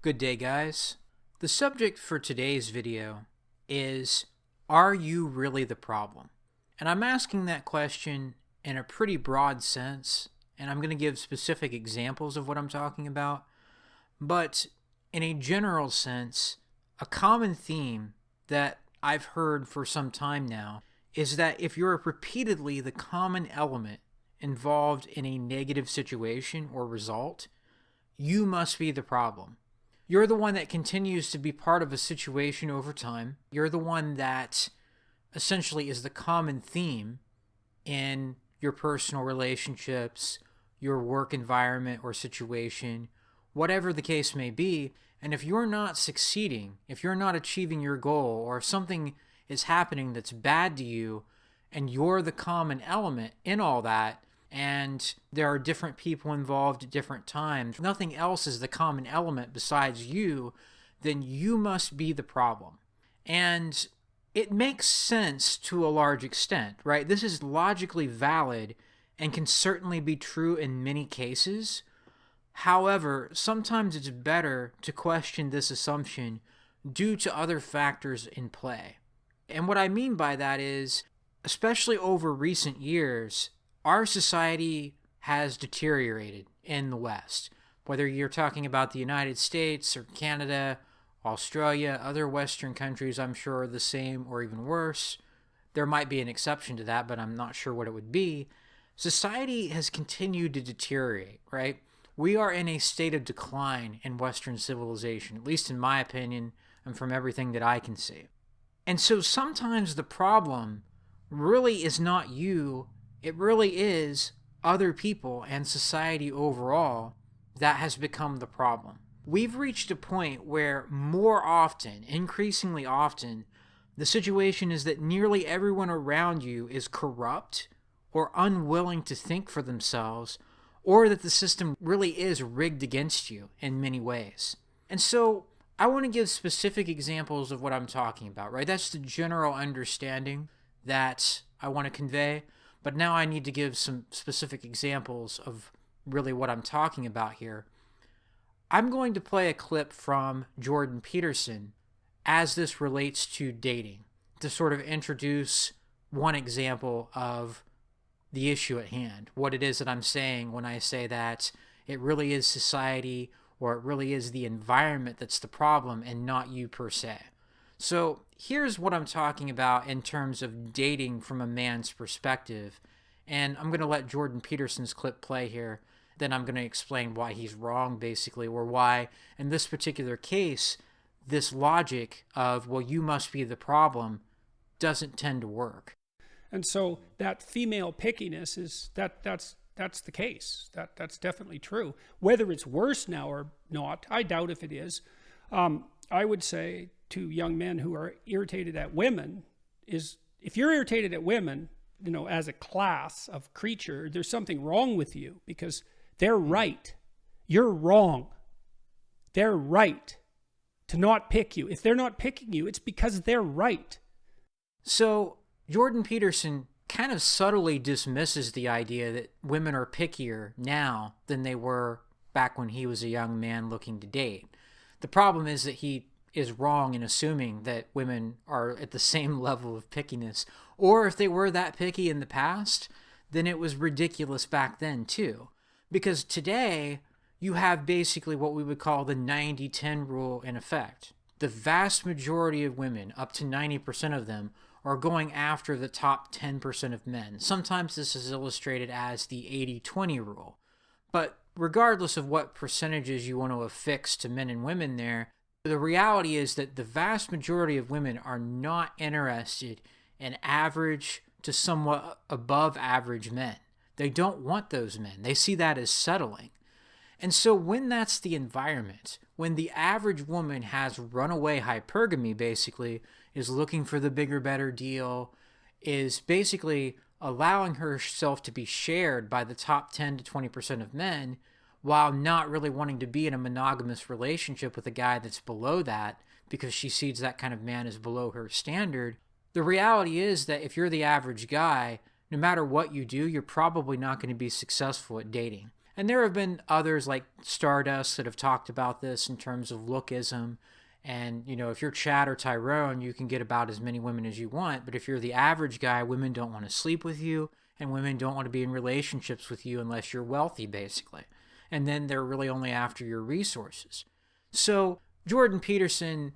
Good day, guys. The subject for today's video is, are you really the problem? And I'm asking that question in a pretty broad sense, and I'm going to give specific examples of what I'm talking about. But in a general sense, a common theme that I've heard for some time now is that if you're repeatedly the common element involved in a negative situation or result, you must be the problem. You're the one that continues to be part of a situation over time. You're the one that essentially is the common theme in your personal relationships, your work environment or situation, whatever the case may be. And if you're not succeeding, if you're not achieving your goal, or if something is happening that's bad to you, and you're the common element in all that, and there are different people involved at different times, nothing else is the common element besides you, then you must be the problem. And it makes sense to a large extent, right? This is logically valid and can certainly be true in many cases. However, sometimes it's better to question this assumption due to other factors in play. And what I mean by that is, especially over recent years, our society has deteriorated in the West. Whether you're talking about the United States or Canada, Australia, other Western countries, I'm sure are the same or even worse. There might be an exception to that, but I'm not sure what it would be. Society has continued to deteriorate, right? We are in a state of decline in Western civilization, at least in my opinion, and from everything that I can see. And so sometimes the problem really is not you. It really is other people and society overall that has become the problem. We've reached a point where more often, increasingly often, the situation is that nearly everyone around you is corrupt or unwilling to think for themselves, or that the system really is rigged against you in many ways. And so I want to give specific examples of what I'm talking about, right? That's the general understanding that I want to convey. But now I need to give some specific examples of really what I'm talking about here. I'm going to play a clip from Jordan Peterson as this relates to dating, to sort of introduce one example of the issue at hand, what it is that I'm saying when I say that it really is society or it really is the environment that's the problem and not you per se. So here's what I'm talking about in terms of dating from a man's perspective. And I'm going to let Jordan Peterson's clip play here. Then I'm going to explain why he's wrong, basically, or why, in this particular case, this logic of, well, you must be the problem doesn't tend to work. And so that female pickiness is that's the case. That's definitely true. Whether it's worse now or not, I doubt if it is. I would say to young men who are irritated at women is, if you're irritated at women, you know, as a class of creature, there's something wrong with you, because they're right. You're wrong. They're right to not pick you. If they're not picking you, it's because they're right. So Jordan Peterson kind of subtly dismisses the idea that women are pickier now than they were back when he was a young man looking to date. The problem is that he is wrong in assuming that women are at the same level of pickiness, or if they were that picky in the past, then it was ridiculous back then too. Because today, you have basically what we would call the 90-10 rule in effect. The vast majority of women, up to 90% of them, are going after the top 10% of men. Sometimes this is illustrated as the 80-20 rule. But regardless of what percentages you want to affix to men and women there, the reality is that the vast majority of women are not interested in average to somewhat above average men. They don't want those men. They see that as settling. And so when that's the environment, when the average woman has runaway hypergamy, basically, is looking for the bigger, better deal, is basically allowing herself to be shared by the top 10 to 20% of men, while not really wanting to be in a monogamous relationship with a guy that's below that, because she sees that kind of man as below her standard. The reality is that if you're the average guy, no matter what you do, you're probably not going to be successful at dating. And there have been others like Stardust that have talked about this in terms of lookism. And, if you're Chad or Tyrone, you can get about as many women as you want. But if you're the average guy, women don't want to sleep with you, and women don't want to be in relationships with you unless you're wealthy, basically. And then they're really only after your resources. So Jordan Peterson,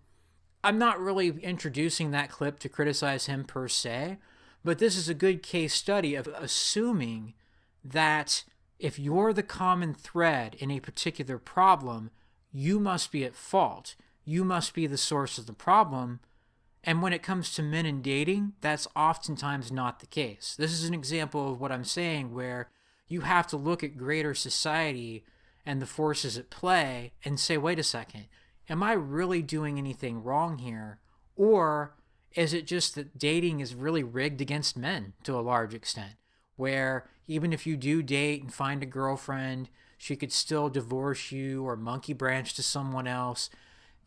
I'm not really introducing that clip to criticize him per se, but this is a good case study of assuming that if you're the common thread in a particular problem, you must be at fault. You must be the source of the problem. And when it comes to men and dating, that's oftentimes not the case. This is an example of what I'm saying, where you have to look at greater society and the forces at play and say, wait a second, am I really doing anything wrong here? Or is it just that dating is really rigged against men to a large extent, where even if you do date and find a girlfriend, she could still divorce you or monkey branch to someone else?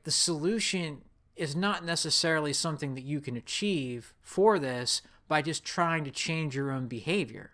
The solution is not necessarily something that you can achieve for this by just trying to change your own behavior.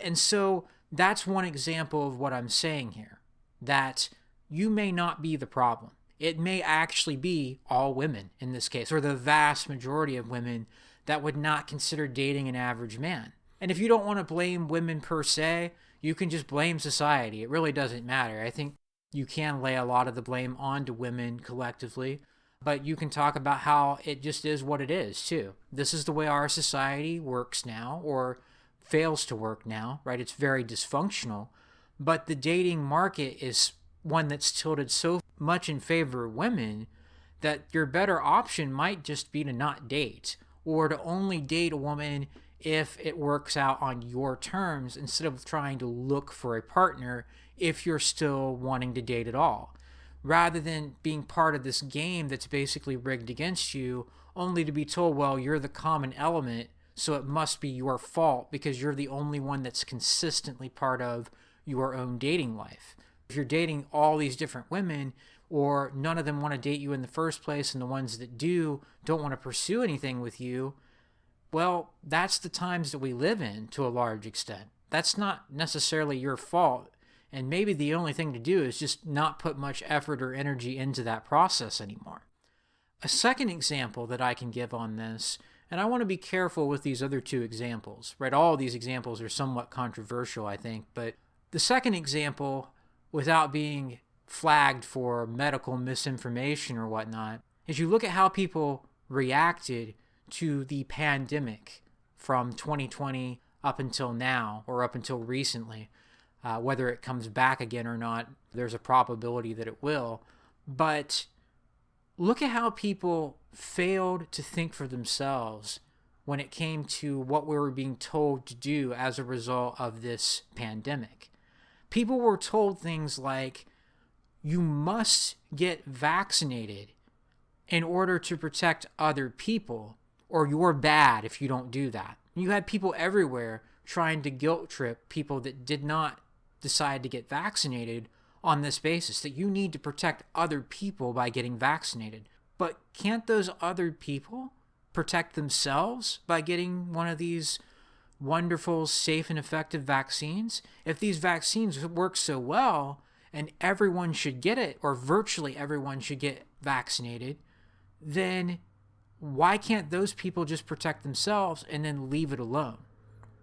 And so that's one example of what I'm saying here, that you may not be the problem. It may actually be all women in this case, or the vast majority of women that would not consider dating an average man. And if you don't want to blame women per se, you can just blame society. It really doesn't matter. I think you can lay a lot of the blame onto women collectively, but you can talk about how it just is what it is too. This is the way our society works now, or fails to work now, right? It's very dysfunctional, but the dating market is one that's tilted so much in favor of women that your better option might just be to not date, or to only date a woman if it works out on your terms, instead of trying to look for a partner if you're still wanting to date at all, rather than being part of this game that's basically rigged against you, only to be told, well, you're the common element, so it must be your fault because you're the only one that's consistently part of your own dating life. If you're dating all these different women, or none of them want to date you in the first place, and the ones that do don't want to pursue anything with you, well, that's the times that we live in to a large extent. That's not necessarily your fault. And maybe the only thing to do is just not put much effort or energy into that process anymore. A second example that I can give on this, and I want to be careful with these other two examples, right? All of these examples are somewhat controversial, I think, but the second example, without being flagged for medical misinformation or whatnot, is you look at how people reacted to the pandemic from 2020 up until now, or up until recently. Whether it comes back again or not, there's a probability that it will. But look at how people failed to think for themselves when it came to what we were being told to do as a result of this pandemic. People were told things like, you must get vaccinated in order to protect other people, or you're bad if you don't do that. You had people everywhere trying to guilt trip people that did not decide to get vaccinated on this basis, that you need to protect other people by getting vaccinated. But can't those other people protect themselves by getting one of these wonderful, safe, and effective vaccines? If these vaccines work so well and everyone should get it, or virtually everyone should get vaccinated, then why can't those people just protect themselves and then leave it alone?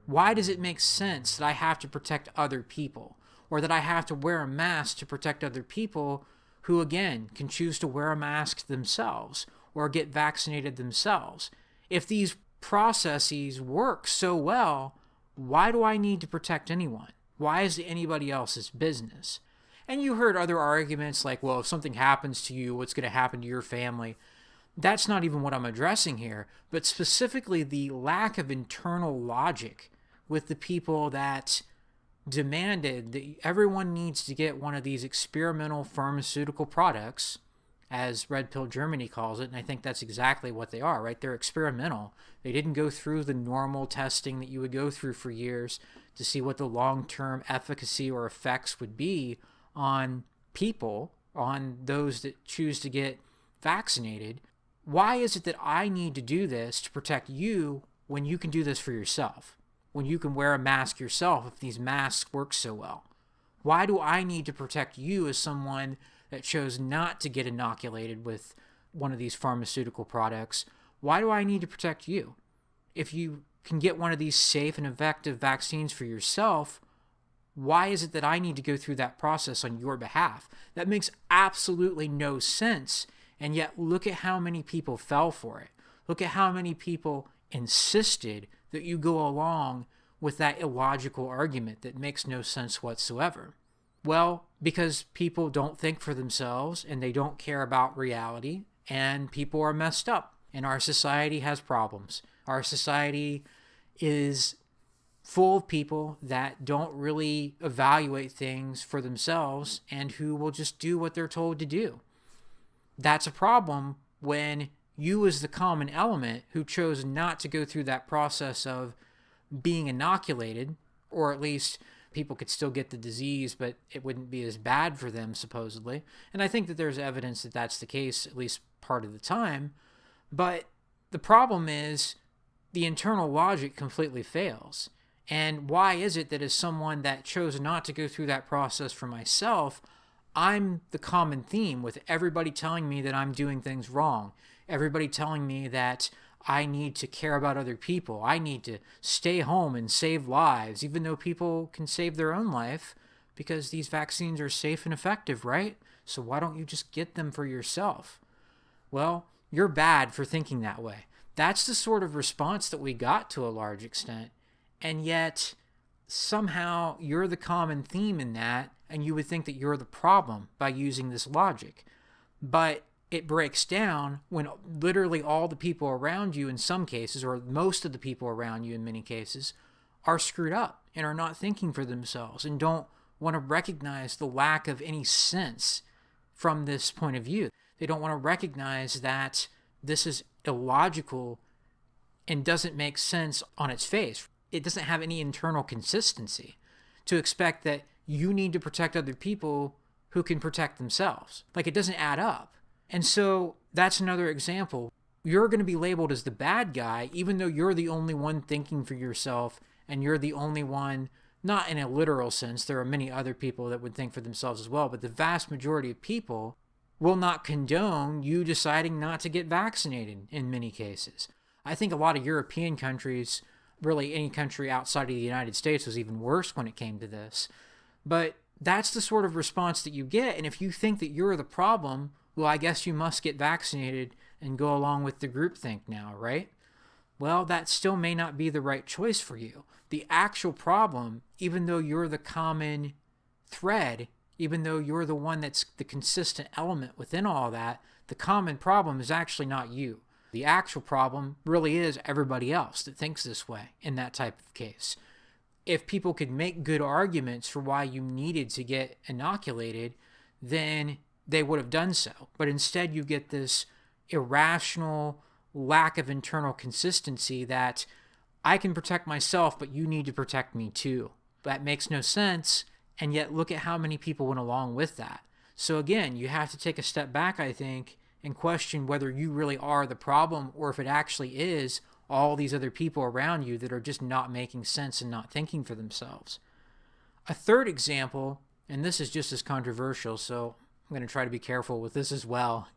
Why does it make sense that I have to protect other people, or that I have to wear a mask to protect other people who, again, can choose to wear a mask themselves or get vaccinated themselves? If these processes work so well, why do I need to protect anyone? Why is it anybody else's business? And you heard other arguments like, well, if something happens to you, what's going to happen to your family? That's not even what I'm addressing here, but specifically the lack of internal logic with the people that demanded that everyone needs to get one of these experimental pharmaceutical products, as Red Pill Germany calls it, and I think that's exactly what they are, right? They're experimental. They didn't go through the normal testing that you would go through for years to see what the long-term efficacy or effects would be on people, on those that choose to get vaccinated. Why is it that I need to do this to protect you when you can do this for yourself? When you can wear a mask yourself if these masks work so well? Why do I need to protect you as someone that chose not to get inoculated with one of these pharmaceutical products? Why do I need to protect you? If you can get one of these safe and effective vaccines for yourself, why is it that I need to go through that process on your behalf? That makes absolutely no sense. And yet, look at how many people fell for it. Look at how many people insisted that you go along with that illogical argument that makes no sense whatsoever. Well, because people don't think for themselves and they don't care about reality, and people are messed up, and our society has problems. Our society is full of people that don't really evaluate things for themselves and who will just do what they're told to do. That's a problem when you, as the common element who chose not to go through that process of being inoculated, or at least people could still get the disease, but it wouldn't be as bad for them, supposedly. And I think that there's evidence that that's the case, at least part of the time. But the problem is the internal logic completely fails. And why is it that as someone that chose not to go through that process for myself, I'm the common theme with everybody telling me that I'm doing things wrong, everybody telling me that I need to care about other people, I need to stay home and save lives, even though people can save their own life because these vaccines are safe and effective, right? So why don't you just get them for yourself? Well, you're bad for thinking that way. That's the sort of response that we got to a large extent. And yet, somehow, you're the common theme in that, and you would think that you're the problem by using this logic. But it breaks down when literally all the people around you in some cases, or most of the people around you in many cases, are screwed up and are not thinking for themselves and don't want to recognize the lack of any sense from this point of view. They don't want to recognize that this is illogical and doesn't make sense on its face. It doesn't have any internal consistency to expect that you need to protect other people who can protect themselves. Like, it doesn't add up. And so that's another example. You're going to be labeled as the bad guy, even though you're the only one thinking for yourself, and you're the only one, not in a literal sense, there are many other people that would think for themselves as well, but the vast majority of people will not condone you deciding not to get vaccinated in many cases. I think a lot of European countries, really any country outside of the United States, was even worse when it came to this. But that's the sort of response that you get. And if you think that you're the problem, well, I guess you must get vaccinated and go along with the groupthink now, right? Well, that still may not be the right choice for you. The actual problem, even though you're the common thread, even though you're the one that's the consistent element within all that, the common problem is actually not you. The actual problem really is everybody else that thinks this way in that type of case. If people could make good arguments for why you needed to get inoculated, then they would have done so. But instead you get this irrational lack of internal consistency that I can protect myself, but you need to protect me too. That makes no sense. And yet look at how many people went along with that. So again, you have to take a step back, I think, and question whether you really are the problem or if it actually is all these other people around you that are just not making sense and not thinking for themselves. A third example, and this is just as controversial, so I'm going to try to be careful with this as well,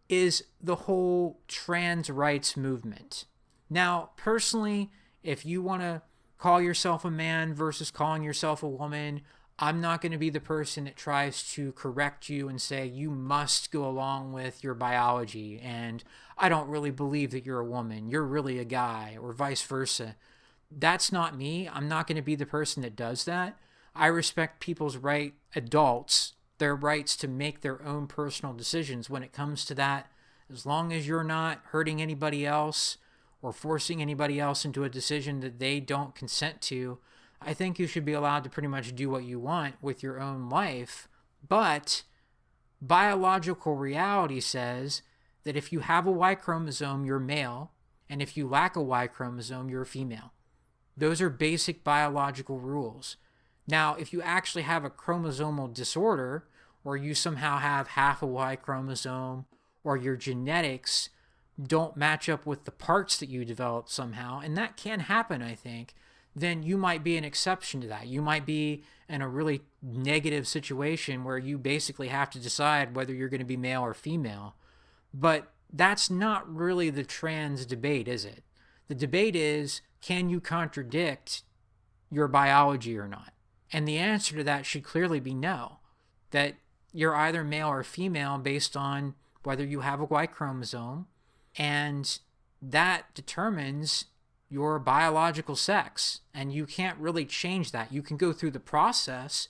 is the whole trans rights movement. Now, personally, if you want to call yourself a man versus calling yourself a woman, I'm not going to be the person that tries to correct you and say you must go along with your biology and I don't really believe that you're a woman, you're really a guy, or vice versa. That's not me. I'm not going to be the person that does that. I respect people's adults, their rights to make their own personal decisions when it comes to that, as long as you're not hurting anybody else or forcing anybody else into a decision that they don't consent to. I think you should be allowed to pretty much do what you want with your own life. But biological reality says that if you have a Y chromosome, you're male, and if you lack a Y chromosome, you're female. Those are basic biological rules. Now, if you actually have a chromosomal disorder, or you somehow have half a Y chromosome, or your genetics don't match up with the parts that you develop somehow, and that can happen, I think, then you might be an exception to that. You might be in a really negative situation where you basically have to decide whether you're going to be male or female. But that's not really the trans debate, is it? The debate is, can you contradict your biology or not? And the answer to that should clearly be no. That you're either male or female based on whether you have a Y chromosome, and that determines your biological sex, and you can't really change that. You can go through the process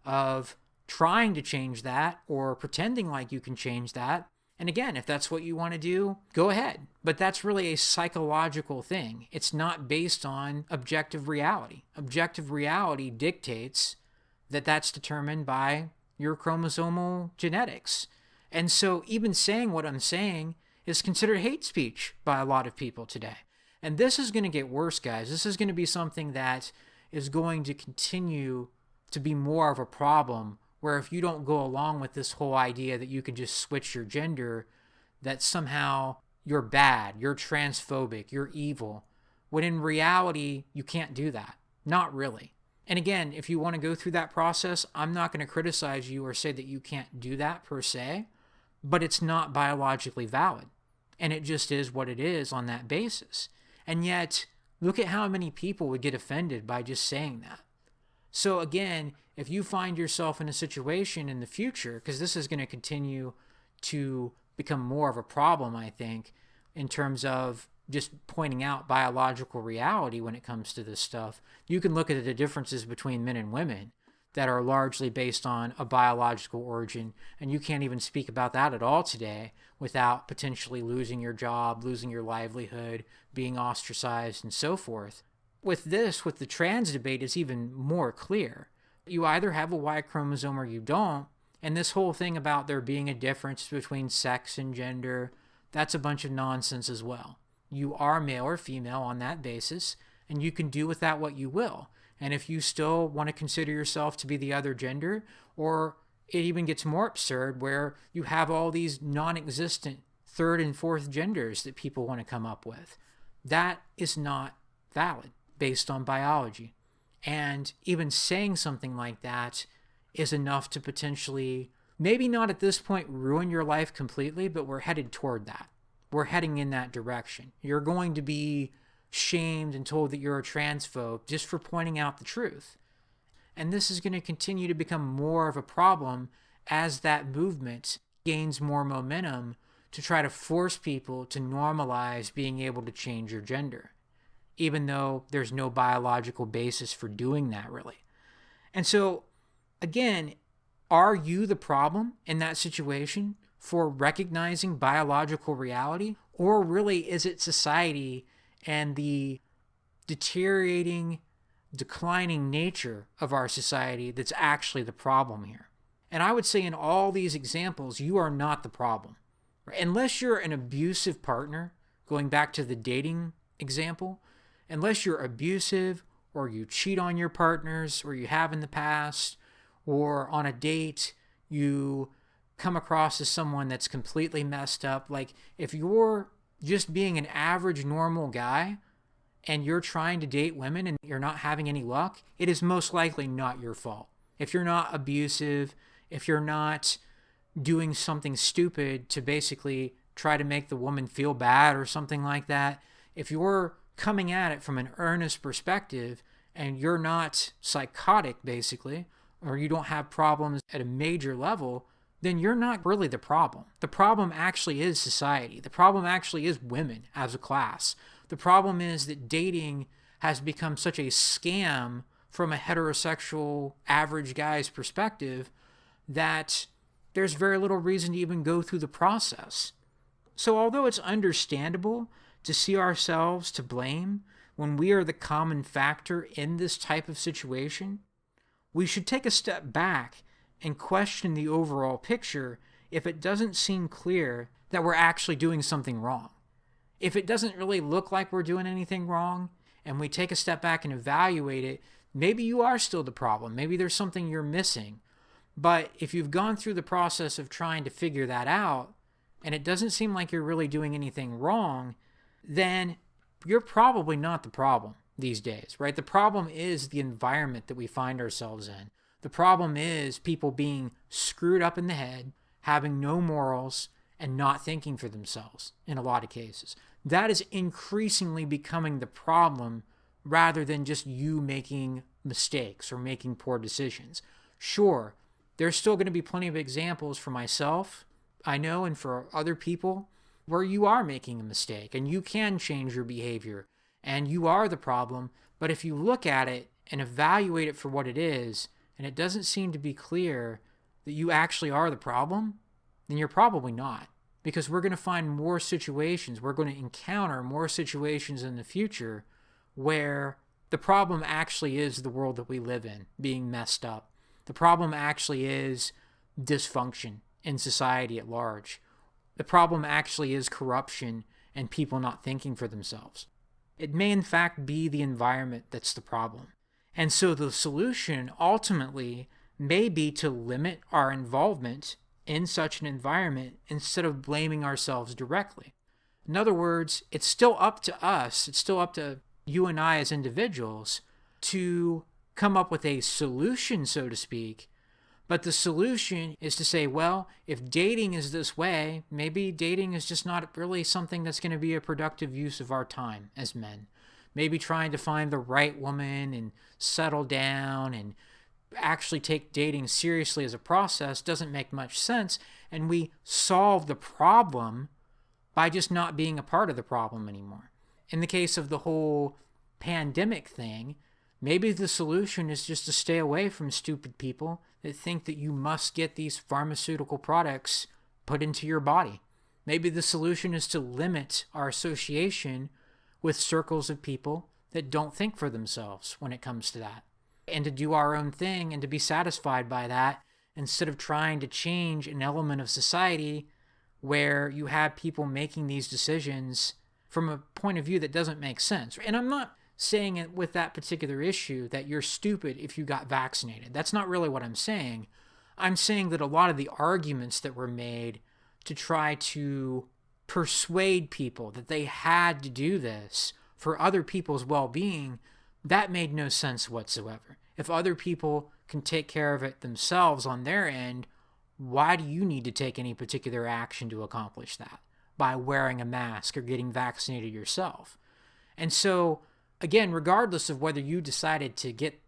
of trying to change that or pretending like you can change that. And again, if that's what you want to do, go ahead. But that's really a psychological thing. It's not based on objective reality. Objective reality dictates that that's determined by your chromosomal genetics. And so even saying what I'm saying is considered hate speech by a lot of people today. And this is going to get worse, guys. This is going to be something that is going to continue to be more of a problem, where if you don't go along with this whole idea that you can just switch your gender, that somehow you're bad, you're transphobic, you're evil, when in reality, you can't do that. Not really. And again, if you want to go through that process, I'm not going to criticize you or say that you can't do that per se, but it's not biologically valid. And it just is what it is on that basis. And yet, look at how many people would get offended by just saying that. So again, if you find yourself in a situation in the future, because this is going to continue to become more of a problem, I think, in terms of just pointing out biological reality when it comes to this stuff, you can look at the differences between men and women that are largely based on a biological origin, and you can't even speak about that at all today without potentially losing your job, losing your livelihood, being ostracized, and so forth. With the trans debate, it's even more clear. You either have a Y chromosome or you don't, and this whole thing about there being a difference between sex and gender, that's a bunch of nonsense as well. You are male or female on that basis, and you can do with that what you will. And if you still want to consider yourself to be the other gender, or it even gets more absurd where you have all these non-existent third and fourth genders that people want to come up with, that is not valid based on biology. And even saying something like that is enough to potentially, maybe not at this point ruin your life completely, but we're headed toward that. We're heading in that direction. You're going to be shamed and told that you're a transphobe just for pointing out the truth. And this is going to continue to become more of a problem as that movement gains more momentum to try to force people to normalize being able to change your gender, even though there's no biological basis for doing that really. And so, again, are you the problem in that situation for recognizing biological reality? Or really is it society and the deteriorating, declining nature of our society that's actually the problem here? And I would say in all these examples, you are not the problem. Unless you're an abusive partner, going back to the dating example, unless you're abusive or you cheat on your partners or you have in the past, or on a date you come across as someone that's completely messed up, like if you're just being an average normal guy and you're trying to date women and you're not having any luck, it is most likely not your fault. If you're not abusive, if you're not doing something stupid to basically try to make the woman feel bad or something like that, if you're coming at it from an earnest perspective and you're not psychotic basically, or you don't have problems at a major level, then you're not really the problem. The problem actually is society. The problem actually is women as a class. The problem is that dating has become such a scam from a heterosexual average guy's perspective that there's very little reason to even go through the process. So although it's understandable to see ourselves to blame when we are the common factor in this type of situation, we should take a step back and question the overall picture if it doesn't seem clear that we're actually doing something wrong. If it doesn't really look like we're doing anything wrong and we take a step back and evaluate it, maybe you are still the problem. Maybe there's something you're missing. But if you've gone through the process of trying to figure that out and it doesn't seem like you're really doing anything wrong, then you're probably not the problem. these days, right? The problem is the environment that we find ourselves in. The problem is people being screwed up in the head, having no morals, and not thinking for themselves in a lot of cases. That is increasingly becoming the problem rather than just you making mistakes or making poor decisions. Sure, there's still going to be plenty of examples for myself, I know, and for other people where you are making a mistake and you can change your behavior and you are the problem. But if you look at it and evaluate it for what it is, and it doesn't seem to be clear that you actually are the problem, then you're probably not. Because we're going to find more situations, we're going to encounter more situations in the future where the problem actually is the world that we live in being messed up. The problem actually is dysfunction in society at large. The problem actually is corruption and people not thinking for themselves. It may in fact be the environment that's the problem. And so the solution ultimately may be to limit our involvement in such an environment instead of blaming ourselves directly. In other words, it's still up to us, it's still up to you and I as individuals to come up with a solution, so to speak. But the solution is to say, well, if dating is this way, maybe dating is just not really something that's going to be a productive use of our time as men. Maybe trying to find the right woman and settle down and actually take dating seriously as a process doesn't make much sense, and we solve the problem by just not being a part of the problem anymore. In the case of the whole pandemic thing, maybe the solution is just to stay away from stupid people that think that you must get these pharmaceutical products put into your body. Maybe the solution is to limit our association with circles of people that don't think for themselves when it comes to that, and to do our own thing and to be satisfied by that instead of trying to change an element of society where you have people making these decisions from a point of view that doesn't make sense. And I'm not saying it with that particular issue that you're stupid if you got vaccinated. That's not really what I'm saying. I'm saying that a lot of the arguments that were made to try to persuade people that they had to do this for other people's well-being, that made no sense whatsoever. If other people can take care of it themselves on their end, why do you need to take any particular action to accomplish that by wearing a mask or getting vaccinated yourself? And so, again, regardless of whether you decided to get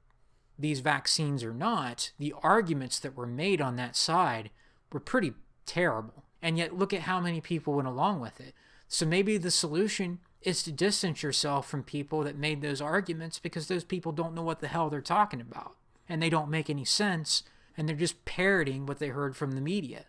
these vaccines or not, the arguments that were made on that side were pretty terrible. And yet look at how many people went along with it. So maybe the solution is to distance yourself from people that made those arguments, because those people don't know what the hell they're talking about. And they don't make any sense. And they're just parroting what they heard from the media.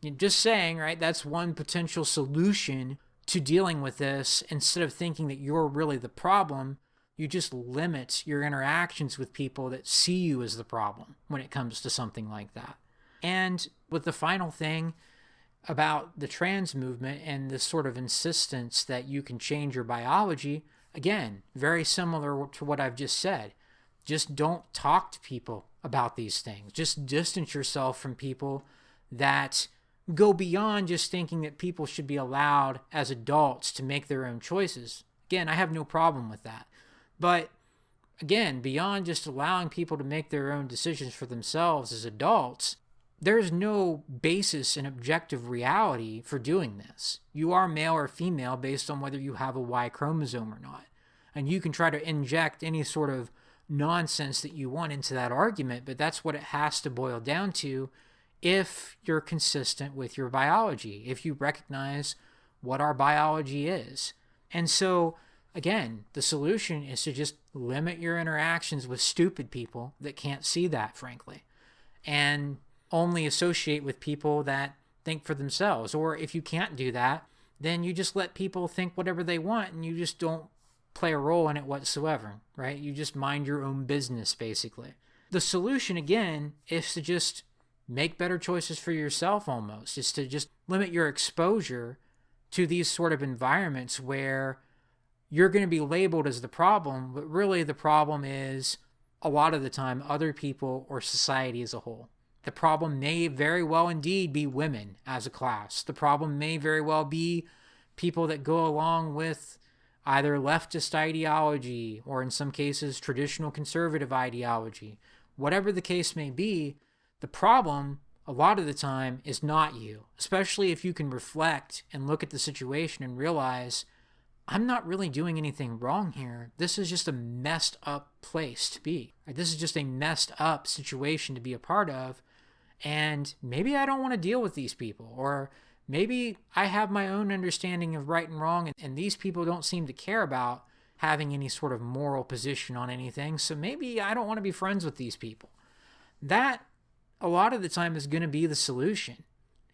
You're just saying, right, that's one potential solution to dealing with this. Instead of thinking that you're really the problem, you just limit your interactions with people that see you as the problem when it comes to something like that. And with the final thing about the trans movement and this sort of insistence that you can change your biology, again, very similar to what I've just said. Just don't talk to people about these things. Just distance yourself from people that go beyond just thinking that people should be allowed as adults to make their own choices. Again, I have no problem with that. But again, beyond just allowing people to make their own decisions for themselves as adults, there's no basis in objective reality for doing this. You are male or female based on whether you have a Y chromosome or not. And you can try to inject any sort of nonsense that you want into that argument, but that's what it has to boil down to if you're consistent with your biology, if you recognize what our biology is. And so, again, the solution is to just limit your interactions with stupid people that can't see that, frankly, and only associate with people that think for themselves. Or if you can't do that, then you just let people think whatever they want and you just don't play a role in it whatsoever, right? You just mind your own business, basically. The solution, again, is to just make better choices for yourself almost. Is to just limit your exposure to these sort of environments where you're going to be labeled as the problem, but really the problem is a lot of the time other people or society as a whole. The problem may very well indeed be women as a class. The problem may very well be people that go along with either leftist ideology or in some cases traditional conservative ideology. Whatever the case may be, the problem a lot of the time is not you, especially if you can reflect and look at the situation and realize, I'm not really doing anything wrong here. This is just a messed up place to be. This is just a messed up situation to be a part of. And maybe I don't want to deal with these people, or maybe I have my own understanding of right and wrong, and these people don't seem to care about having any sort of moral position on anything. So maybe I don't want to be friends with these people. That a lot of the time is going to be the solution,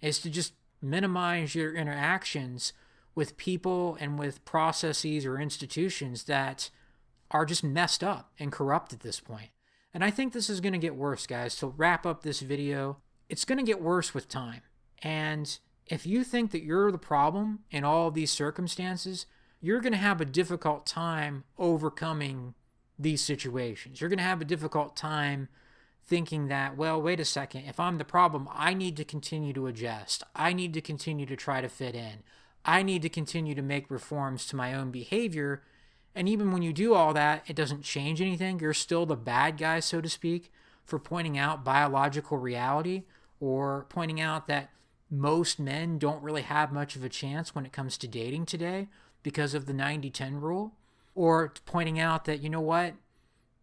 is to just minimize your interactions with people and with processes or institutions that are just messed up and corrupt at this point. And I think this is going to get worse, guys. To wrap up this video, it's going to get worse with time. And if you think that you're the problem in all of these circumstances, you're going to have a difficult time overcoming these situations. You're going to have a difficult time thinking that, well, wait a second, if I'm the problem, I need to continue to adjust. I need to continue to try to fit in. I need to continue to make reforms to my own behavior. And even when you do all that, it doesn't change anything. You're still the bad guy, so to speak, for pointing out biological reality, or pointing out that most men don't really have much of a chance when it comes to dating today because of the 90-10 rule, or pointing out that, you know what,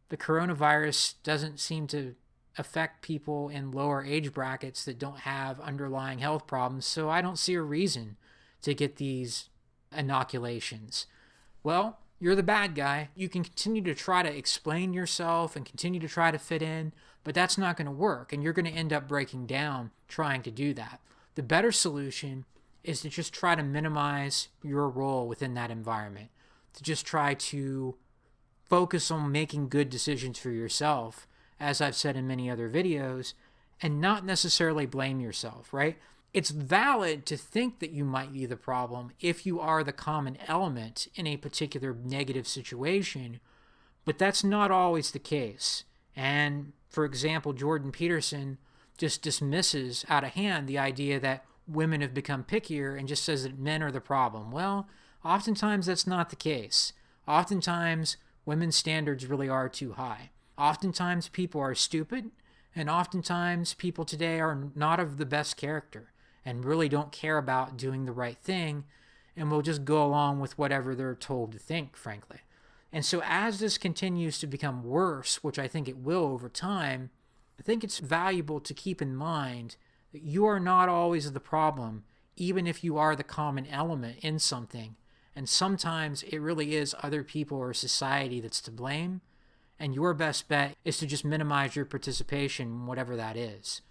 the coronavirus doesn't seem to affect people in lower age brackets that don't have underlying health problems, so I don't see a reason to get these inoculations. Well, you're the bad guy. You can continue to try to explain yourself and continue to try to fit in, but that's not going to work, and you're going to end up breaking down trying to do that. The better solution is to just try to minimize your role within that environment, to just try to focus on making good decisions for yourself, as I've said in many other videos, and not necessarily blame yourself, right? It's valid to think that you might be the problem if you are the common element in a particular negative situation, but that's not always the case. And for example, Jordan Peterson just dismisses out of hand the idea that women have become pickier and just says that men are the problem. Well, oftentimes that's not the case. Oftentimes, women's standards really are too high. Oftentimes, people are stupid, and oftentimes, people today are not of the best character and really don't care about doing the right thing and will just go along with whatever they're told to think, frankly. And so as this continues to become worse, which I think it will over time, I think it's valuable to keep in mind that you are not always the problem, even if you are the common element in something. And sometimes it really is other people or society that's to blame, and your best bet is to just minimize your participation, whatever that is.